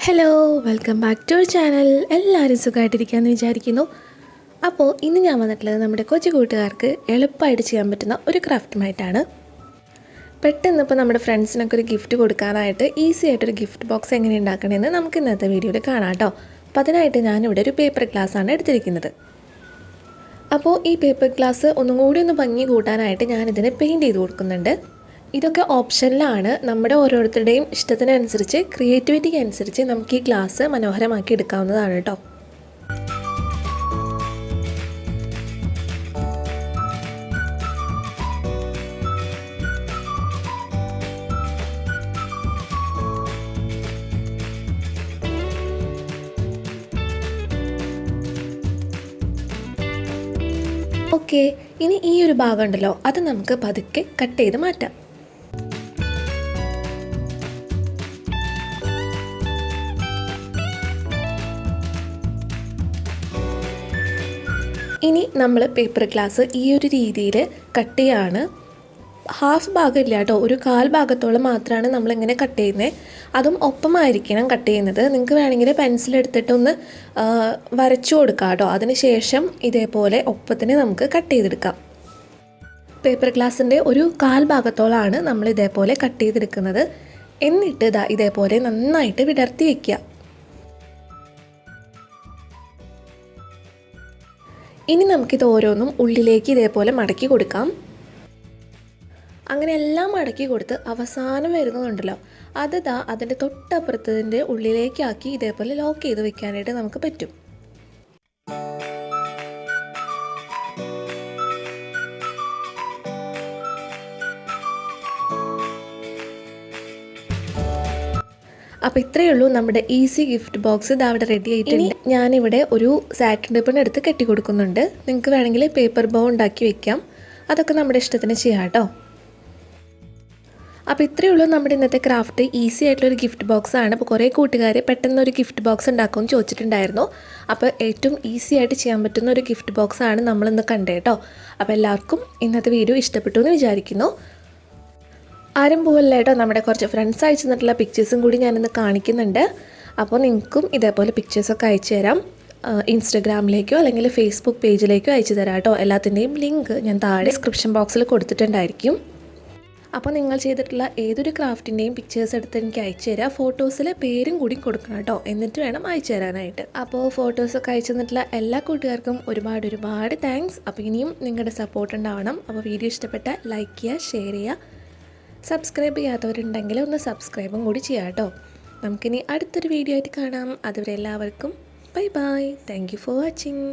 Hello, welcome back to our channel. എല്ലാവരും സുഖമായിട്ടിരിക്കാമെന്ന് വിചാരിക്കുന്നു. അപ്പോൾ ഇന്ന് ഞാൻ വന്നിട്ടുള്ളത് നമ്മുടെ കൊച്ചു കൂട്ടുകാർക്ക് എളുപ്പമായിട്ട് ചെയ്യാൻ പറ്റുന്ന ഒരു ക്രാഫ്റ്റുമായിട്ടാണ്. പെട്ടെന്ന് ഇപ്പോൾ നമ്മുടെ ഫ്രണ്ട്സിനൊക്കെ ഒരു ഗിഫ്റ്റ് കൊടുക്കാനായിട്ട് ഈസി ആയിട്ടൊരു ഗിഫ്റ്റ് ബോക്സ് എങ്ങനെ ഉണ്ടാക്കണമെന്ന് നമുക്ക് ഇന്നത്തെ വീഡിയോയിൽ കാണാം കേട്ടോ. അപ്പോൾ അതിനായിട്ട് ഞാനിവിടെ ഒരു പേപ്പർ ഗ്ലാസ്സാണ് എടുത്തിരിക്കുന്നത്. അപ്പോൾ ഈ പേപ്പർ ഗ്ലാസ് ഒന്നും കൂടി ഒന്ന് ഭംഗി കൂട്ടാനായിട്ട് ഞാനിതിനെ പെയിൻറ്റ് ചെയ്ത് കൊടുക്കുന്നുണ്ട്. ഇതൊക്കെ ഓപ്ഷനിലാണ്. നമ്മുടെ ഓരോരുത്തരുടെയും ഇഷ്ടത്തിനനുസരിച്ച് ക്രിയേറ്റിവിറ്റിക്ക് അനുസരിച്ച് നമുക്ക് ഈ ഗ്ലാസ് മനോഹരമാക്കി എടുക്കാവുന്നതാണ് കേട്ടോ. ഓക്കെ, ഇനി ഈ ഒരു ഭാഗം ഉണ്ടല്ലോ, അത് നമുക്ക് പതുക്കെ കട്ട് ചെയ്ത് മാറ്റാം. ഇനി നമ്മൾ പേപ്പർ ഗ്ലാസ് ഈ ഒരു രീതിയിൽ കട്ട് ചെയ്യാണ്. ഹാഫ് ഭാഗം ഇല്ല കേട്ടോ, ഒരു കാൽ ഭാഗത്തോളം മാത്രമാണ് നമ്മളിങ്ങനെ കട്ട് ചെയ്യുന്നത്. അതും ഒപ്പമായിരിക്കണം കട്ട് ചെയ്യുന്നത്. നിങ്ങൾക്ക് വേണമെങ്കിൽ പെൻസിലെടുത്തിട്ടൊന്ന് വരച്ചു കൊടുക്കാം കേട്ടോ. അതിന് ശേഷം ഇതേപോലെ ഒപ്പത്തിന് നമുക്ക് കട്ട് ചെയ്തെടുക്കാം. പേപ്പർ ഗ്ലാസിൻ്റെ ഒരു കാൽ ഭാഗത്തോളമാണ് നമ്മൾ ഇതേപോലെ കട്ട് ചെയ്തെടുക്കുന്നത്. എന്നിട്ട് ഇതേപോലെ നന്നായിട്ട് വിടർത്തി വയ്ക്കുക. ഇനി നമുക്കിത് ഓരോന്നും ഉള്ളിലേക്ക് ഇതേപോലെ മടക്കി കൊടുക്കാം. അങ്ങനെ എല്ലാം മടക്കി കൊടുത്ത് അവസാനം വരുന്നതുണ്ടല്ലോ, അത് അതിൻ്റെ തൊട്ടപ്പുറത്തതിൻ്റെ ഉള്ളിലേക്കാക്കി ഇതേപോലെ ലോക്ക് ചെയ്ത് വെക്കാനായിട്ട് നമുക്ക് പറ്റും. അപ്പോൾ ഇത്രയേ ഉള്ളൂ നമ്മുടെ ഈസി ഗിഫ്റ്റ് ബോക്സ്. ഇത് അവിടെ റെഡി ആയിട്ടുണ്ട്. ഞാനിവിടെ ഒരു സാറ്റിൻ റിബൺ എടുത്ത് കെട്ടി കൊടുക്കുന്നുണ്ട്. നിങ്ങൾക്ക് വേണമെങ്കിൽ പേപ്പർ ബോ ഉണ്ടാക്കി വെക്കാം. അതൊക്കെ നമ്മുടെ ഇഷ്ടത്തിന് ചെയ്യാം കേട്ടോ. അപ്പോൾ ഇത്രയേ ഉള്ളൂ നമ്മുടെ ഇന്നത്തെ ക്രാഫ്റ്റ്. ഈസി ആയിട്ടുള്ളൊരു ഗിഫ്റ്റ് ബോക്സ് ആണ്. അപ്പോൾ കുറേ കൂട്ടുകാർ പെട്ടെന്ന് ഒരു ഗിഫ്റ്റ് ബോക്സ് ഉണ്ടാക്കുമെന്ന് ചോദിച്ചിട്ടുണ്ടായിരുന്നു. അപ്പോൾ ഏറ്റവും ഈസി ആയിട്ട് ചെയ്യാൻ പറ്റുന്ന ഒരു ഗിഫ്റ്റ് ബോക്സ് ആണ് നമ്മളിന്ന് കണ്ടത് കേട്ടോ. അപ്പോൾ എല്ലാവർക്കും ഇന്നത്തെ വീഡിയോ ഇഷ്ടപ്പെട്ടു എന്ന് വിചാരിക്കുന്നു. ആരും പോവല്ല കേട്ടോ, നമ്മുടെ കുറച്ച് ഫ്രണ്ട്സ് അയച്ചു തന്നിട്ടുള്ള പിക്ചേഴ്സും കൂടി ഞാനിന്ന് കാണിക്കുന്നുണ്ട്. അപ്പോൾ നിങ്ങൾക്കും ഇതേപോലെ പിക്ചേഴ്സൊക്കെ അയച്ചു തരാം. ഇൻസ്റ്റഗ്രാമിലേക്കോ അല്ലെങ്കിൽ ഫേസ്ബുക്ക് പേജിലേക്കോ അയച്ചു തരാം കേട്ടോ. എല്ലാത്തിൻ്റെയും ലിങ്ക് ഞാൻ താഴെ ഡിസ്ക്രിപ്ഷൻ ബോക്സിൽ കൊടുത്തിട്ടുണ്ടായിരിക്കും. അപ്പോൾ നിങ്ങൾ ചെയ്തിട്ടുള്ള ഏതൊരു ക്രാഫ്റ്റിൻ്റെയും പിക്ചേഴ്സ് എടുത്ത് എനിക്ക് അയച്ചു തരാം. ഫോട്ടോസിൽ പേരും കൂടി കൊടുക്കണം കേട്ടോ, എന്നിട്ട് വേണം അയച്ചു തരാനായിട്ട്. അപ്പോൾ ഫോട്ടോസൊക്കെ അയച്ചു തന്നിട്ടുള്ള എല്ലാ കൂട്ടുകാർക്കും ഒരുപാട് താങ്ക്സ്. അപ്പോൾ ഇനിയും നിങ്ങളുടെ സപ്പോർട്ട് ഉണ്ടാവണം. അപ്പോൾ വീഡിയോ ഇഷ്ടപ്പെട്ട ലൈക്ക് ചെയ്യുക, ഷെയർ ചെയ്യുക. സബ്സ്ക്രൈബ് ചെയ്യാത്തവരുണ്ടെങ്കിൽ ഒന്ന് സബ്സ്ക്രൈബും കൂടി ചെയ്യാം കേട്ടോ. നമുക്കിനി അടുത്തൊരു വീഡിയോ ആയിട്ട് കാണാം. അതുവരെ എല്ലാവർക്കും bye bye. Thank you for watching.